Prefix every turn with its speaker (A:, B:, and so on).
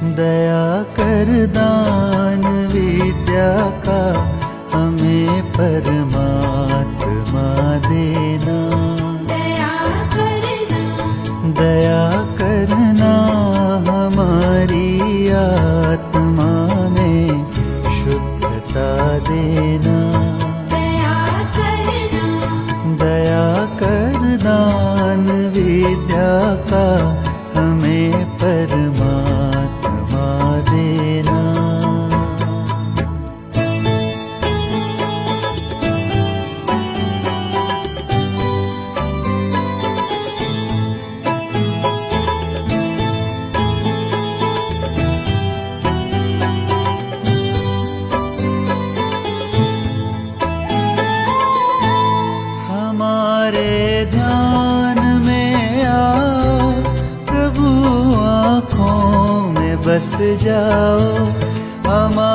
A: दया कर दान विद्या का हमें परमात्मा देना। दया करना हमारी आत्मा में शुद्धता देना। दया कर दान विद्या का हमें परमात्मा देना। हमारे ध्यान में आओ, प्रभु आँखों में बस जाओ। हमारे